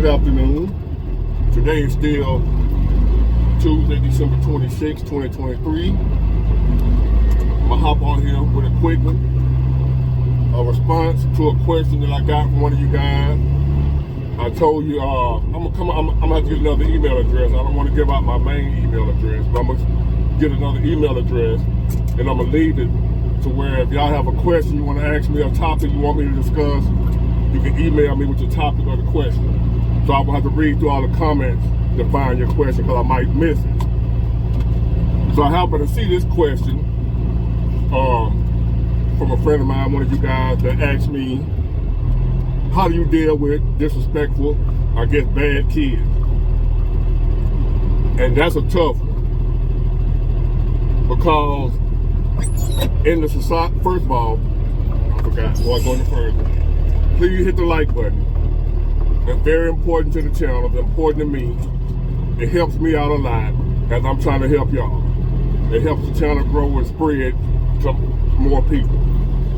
Good afternoon. Today is still Tuesday, December 26, 2023. I'm gonna hop on here with a quick one. A response to a question that I got from one of you guys. I told you I'm gonna have to get another email address. I don't want to give out my main email address, but I'm gonna get another email address, and I'm gonna leave it to where if y'all have a question you want to ask me, a topic you want me to discuss, you can email me with the topic of the question. So I will have to read through all the comments to find your question because I might miss it. So I happen to see this question from a friend of mine, one of you guys, that asked me, how do you deal with disrespectful, I guess, bad kids? And that's a tough one. Because in the society, first of all, I forgot, before I go any further, please hit the like button. It's very important to the channel. It's important to me. It helps me out a lot as I'm trying to help y'all. It helps the channel grow and spread to more people.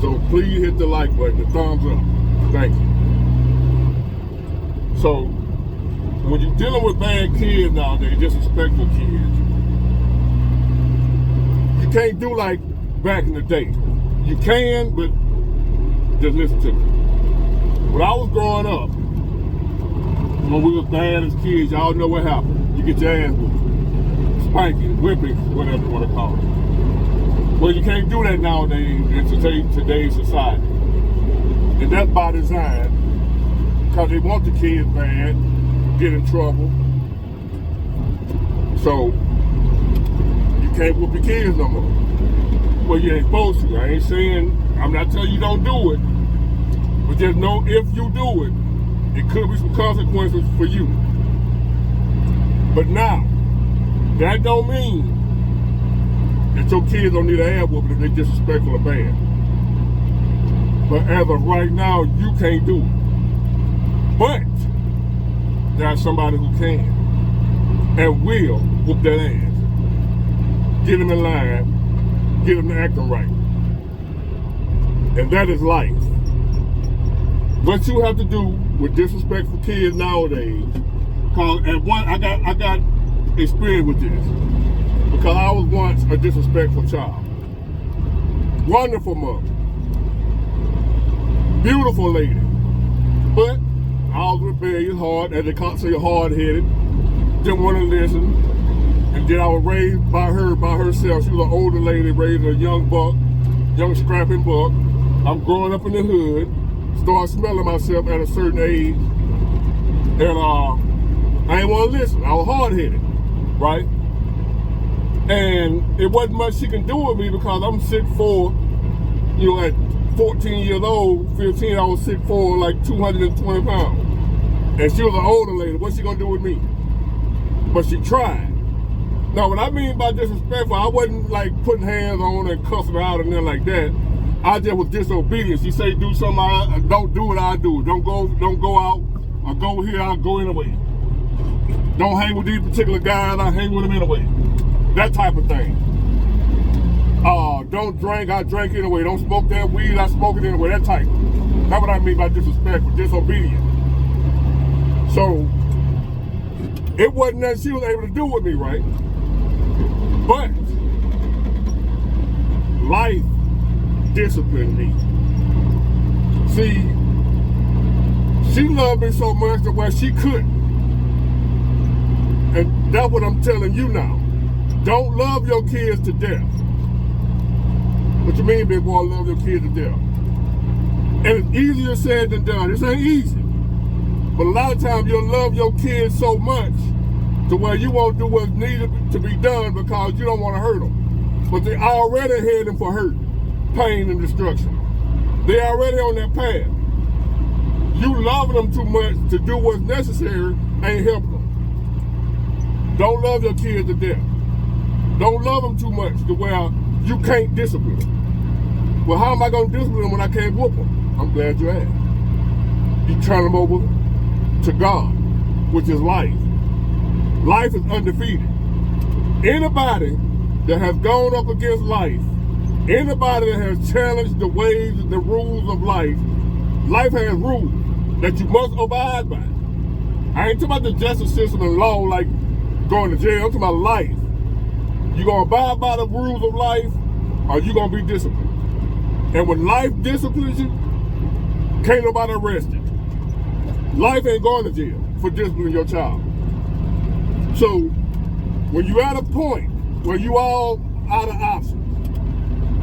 So please hit the like button, the thumbs up. Thank you. So when you're dealing with bad kids nowadays, disrespectful kids, you can't do like back in the day. You can, but just listen to me. When I was growing up, when we was bad as kids, y'all know what happened. You get your ass whooped, spanking, whipping, whatever you want to call it. Well, you can't do that nowadays in today's society. And that's by design, because they want the kids bad, get in trouble. So, you can't whoop your kids no more. Well, you ain't supposed to. I ain't saying, I'm not telling you don't do it. But just know if you do it, it could be some consequences for you. But now, that don't mean that your kids don't need an ass whooping if they disrespectful or bad. But as of right now, you can't do it. But there's somebody who can and will whoop that ass. Get them in line, get them to acting right. And that is life. What you have to do with disrespectful kids nowadays, cause I got experience with this, because I was once a disrespectful child. Wonderful mother, beautiful lady, but I was rebellious, hard, as they can't say, hard-headed, didn't want to listen, and then I was raised by herself. She was an older lady, raised a young scrapping buck. I'm growing up in the hood. Started smelling myself at a certain age, and I ain't want to listen. I was hard-headed, right? And it wasn't much she can do with me because I'm 6'4", at 14 years old, 15, I was 6'4", like 220 pounds. And she was an older lady. What's she gonna do with me? But she tried. Now, what I mean by disrespectful, I wasn't like putting hands on her and cussing her out and nothing like that. I just was disobedient. She say do something, I don't do what I do. Don't go out. I go here, I go anyway. Don't hang with these particular guys, I hang with them anyway. That type of thing. Don't drink, I drink anyway. Don't smoke that weed, I smoke it anyway. That type. That's what I mean by disrespectful, disobedient. So, it wasn't that she was able to do with me, right? But, life disciplined me. See, she loved me so much to where she couldn't. And that's what I'm telling you now. Don't love your kids to death. What you mean, big boy, love your kids to death? And it's easier said than done. This ain't easy. But a lot of times you'll love your kids so much to where you won't do what's needed to be done because you don't want to hurt them. But they already heading for hurt, pain, and destruction. They already on that path. You loving them too much to do what's necessary ain't helping them. Don't love your kids to death. Don't love them too much to where you can't discipline them. Well, how am I going to discipline them when I can't whoop them? I'm glad you asked. You turn them over to God, which is life. Life is undefeated. Anybody that has gone up against life, anybody that has challenged the ways and the rules of life, life has rules that you must abide by. I ain't talking about the justice system and law like going to jail. I'm talking about life. You gonna abide by the rules of life, or you gonna be disciplined. And when life disciplines you, can't nobody arrest it. Life ain't going to jail for disciplining your child. So when you at a point where you all out of options,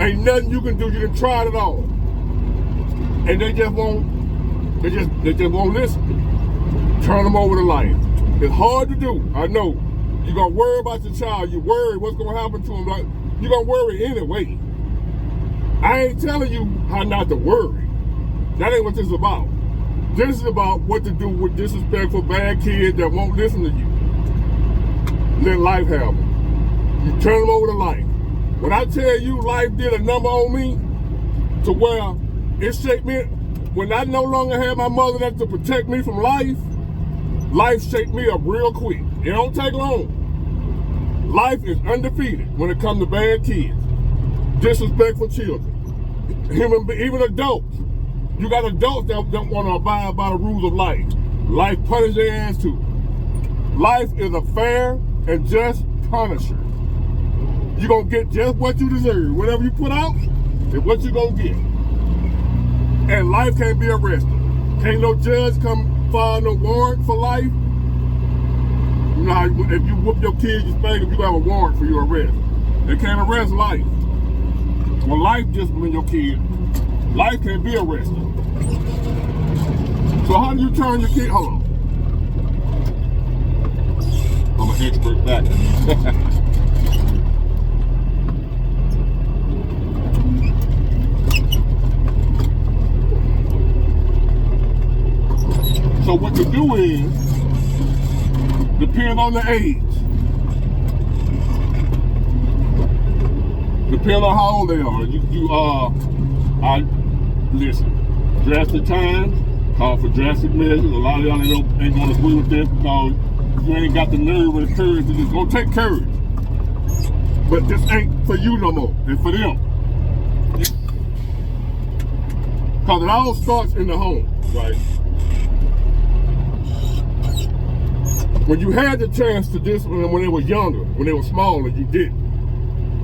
ain't nothing you can do. You done tried it all, and they just won't listen. Turn them over to life. It's hard to do. I know. You're gonna worry about your child. You worry what's gonna happen to him. Like, you're gonna worry anyway. I ain't telling you how not to worry. That ain't what this is about. This is about what to do with disrespectful, bad kids that won't listen to you. Let life have them. You turn them over to life. When I tell you life did a number on me to where it shaped me, when I no longer had my mother there to protect me from life shaped me up real quick. It don't take long. Life is undefeated when it comes to bad kids, disrespectful children, even adults. You got adults that don't want to abide by the rules of life. Life punishes their ass too. Life is a fair and just punisher. You're going to get just what you deserve. Whatever you put out is what you're going to get. And life can't be arrested. Can't no judge come file no warrant for life. You know how if you whoop your kids, you spank them, you have a warrant for your arrest. They can't arrest life. When life disciplines your kid, life can't be arrested. So how do you turn your kid? Hold on. I'm an expert back. So what you do is, depends on the age. Depends on how old they are. Listen, drastic times call for drastic measures. A lot of y'all ain't gonna agree with this because you ain't got the nerve or the courage to just go take courage. But this ain't for you no more, it's for them. Because it all starts in the home, right? When you had the chance to discipline them when they were younger, when they were smaller, you didn't.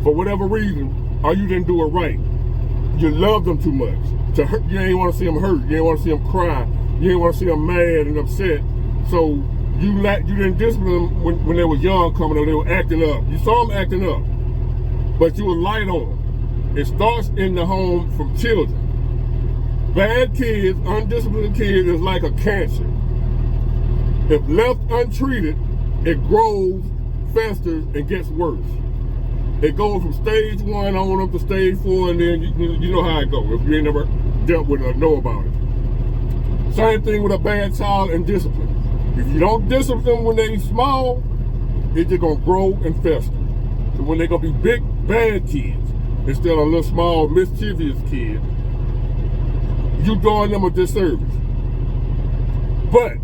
For whatever reason, or you didn't do it right. You loved them too much. To hurt, you ain't want to see them hurt. You ain't want to see them cry. You ain't want to see them mad and upset. So you didn't discipline them when they were young coming up. They were acting up. You saw them acting up, but you were light on them. It starts in the home from children. Bad kids, undisciplined kids is like a cancer. If left untreated, it grows, festers, and gets worse. It goes from stage 1 on up to stage 4, and then you know how it goes if you ain't never dealt with it or know about it. Same thing with a bad child and discipline. If you don't discipline them when they're small, it's just gonna grow and fester. So when they're gonna be big, bad kids, instead of little small, mischievous kids, you doing them a disservice. But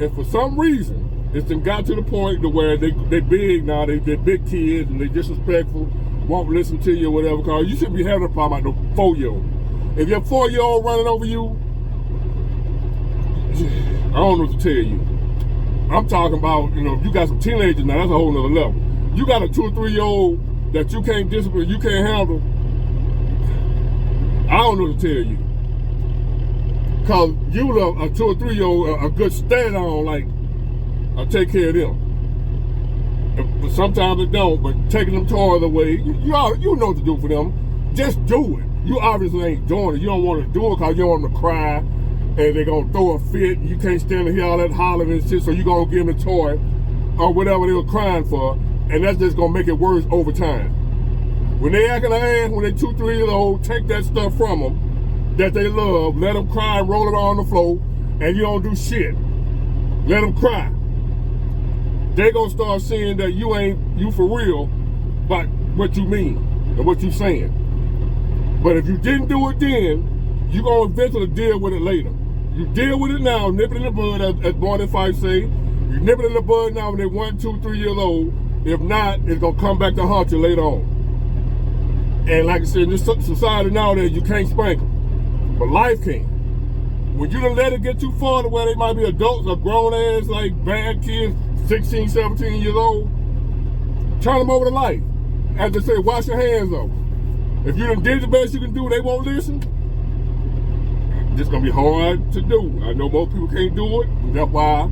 if for some reason it's done got to the point to where they big now, they're big kids and they disrespectful, won't listen to you or whatever, because you shouldn't be having a problem like no 4-year-old. If your 4-year-old running over you, I don't know what to tell you. I'm talking about, if you got some teenagers now, that's a whole nother level. You got a 2 or 3-year-old that you can't discipline, you can't handle, I don't know what to tell you. Because you love a 2 or 3-year-old a good stand on, like, I'll take care of them. But sometimes it don't, but taking them toys away, you know what to do for them. Just do it. You obviously ain't doing it. You don't want to do it because you don't want them to cry and they're going to throw a fit. You can't stand to hear all that hollering and shit, so you're going to give them a toy or whatever they were crying for, and that's just going to make it worse over time. When they acting their ass, when they 2, 3 years old, take that stuff from them that they love, let them cry and roll it on the floor, and you don't do shit. Let them cry. They gonna start seeing that you for real, but what you mean and what you saying. But if you didn't do it then, you gonna eventually deal with it later. You deal with it now, nip it in the bud, as Born and Fife say. You nip it in the bud now when they're 1, 2, 3 years old. If not, it's gonna come back to haunt you later on. And like I said, in this society nowadays, you can't spank them. But life can. when you done let it get too far to where they might be adults or grown ass, like bad kids, 16, 17 years old, turn them over to life. As they say, wash your hands off. If you done did the best you can do, they won't listen. It's gonna be hard to do. I know most people can't do it, and that's why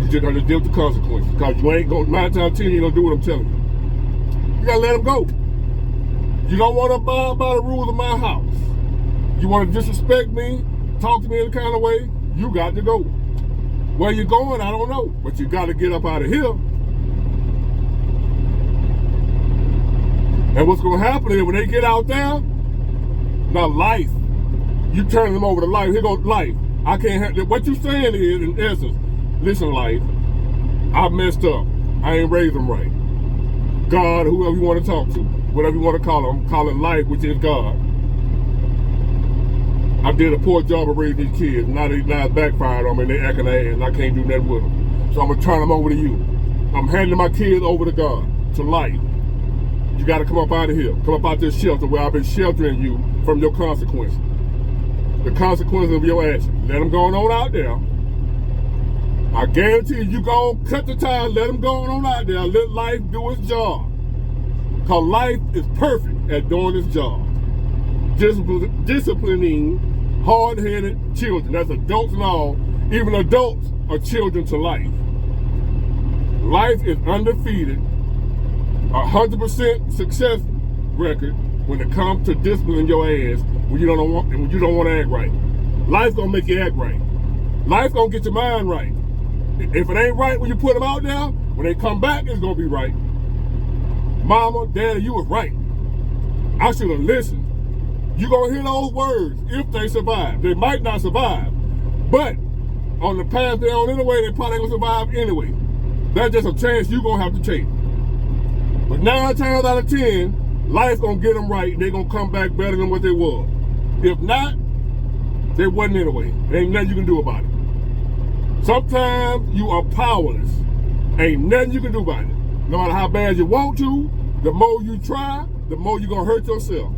you just gotta deal with the consequences. Because you ain't gonna, 9 times 10, you ain't gonna do what I'm telling you. You gotta let them go. You don't wanna abide by the rules of my house. You wanna disrespect me, talk to me in a kind of way, you got to go. Where you going, I don't know. But you gotta get up out of here. And what's gonna happen is when they get out there, now life, you turn them over to life. Here goes life. I can't have, what you saying is, in essence, listen, life, I messed up. I ain't raised them right. God, whoever you want to talk to, whatever you want to call them, call it life, which is God. I did a poor job of raising these kids. Now it's backfired on me and they acting ass and I can't do nothing with them. So I'm gonna turn them over to you. I'm handing my kids over to God, to life. You gotta come up out of here. Come up out this shelter where I've been sheltering you from your consequences. The consequences of your actions. Let them go on out there. I guarantee you gonna cut the tie, let them go on out there. Let life do its job. Because life is perfect at doing its job. Disciplining hard-headed children. That's adults and all. Even adults are children to life. Life is undefeated. 100% success record when it comes to disciplining your ass when you don't want to act right. Life gonna make you act right. Life gonna get your mind right. If it ain't right when you put them out there, when they come back, it's gonna be right. Mama, Daddy, you was right. I should have listened. You gonna hear those words if they survive. They might not survive, but on the path they're on anyway, they probably gonna survive anyway. That's just a chance you gonna have to take. But 9 times out of 10, life gonna get them right and they gonna come back better than what they were. If not, they wasn't anyway. There ain't nothing you can do about it. Sometimes you are powerless. Ain't nothing you can do about it. No matter how bad you want to, the more you try, the more you're gonna hurt yourself.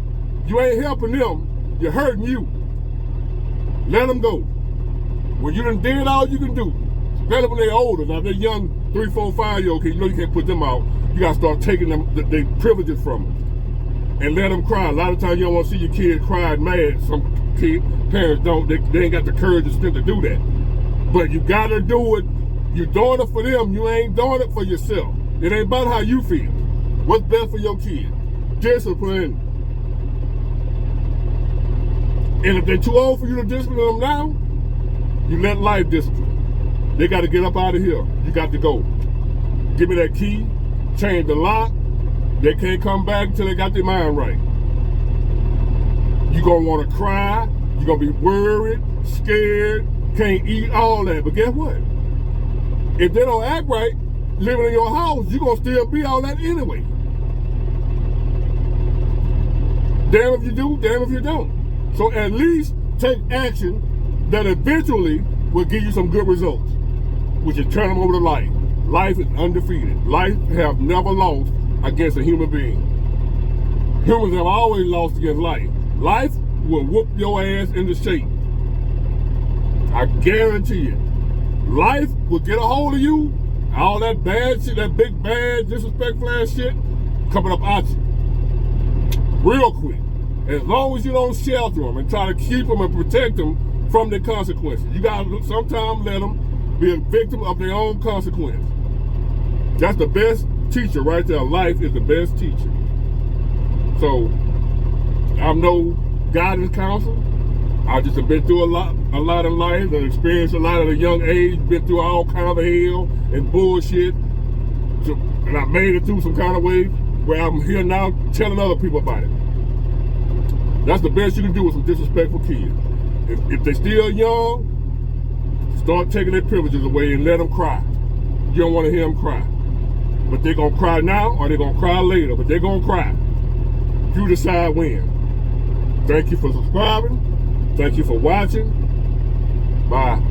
You ain't helping them, you're hurting you. Let them go. When you done did all you can do, especially when they're older. Now, if they're young, 3, 4, 5-year-old kids, you know you can't put them out. You gotta start taking them, the privileges from them. And let them cry. A lot of times you don't want to see your kids cry mad. Some parents don't, they ain't got the courage and strength to do that. But you gotta do it. You're doing it for them, you ain't doing it for yourself. It ain't about how you feel. What's best for your kid? Discipline. And if they're too old for you to discipline them now, you let life discipline. They got to get up out of here. You got to go. Give me that key, change the lock. They can't come back until they got their mind right. You're going to want to cry. You're going to be worried, scared, can't eat, all that. But guess what? If they don't act right, living in your house, you're going to still be all that anyway. Damn if you do, damn if you don't. So at least take action that eventually will give you some good results, which is turn them over to life. Life is undefeated. Life have never lost against a human being. Humans have always lost against life. Life will whoop your ass into shape. I guarantee it. Life will get a hold of you. All that bad shit, that big bad disrespectful ass shit, coming up at you. Real quick. As long as you don't shelter them and try to keep them and protect them from the consequences. You got to sometimes let them be a victim of their own consequence. That's the best teacher right there. Life is the best teacher. So, I'm no guidance counselor. I just have been through a lot in life and experienced a lot at a young age, been through all kind of hell and bullshit. And I made it through some kind of way where I'm here now telling other people about it. That's the best you can do with some disrespectful kids. If they're still young, start taking their privileges away and let them cry. You don't want to hear them cry. But they're going to cry now or they're going to cry later, but they're going to cry. You decide when. Thank you for subscribing. Thank you for watching. Bye.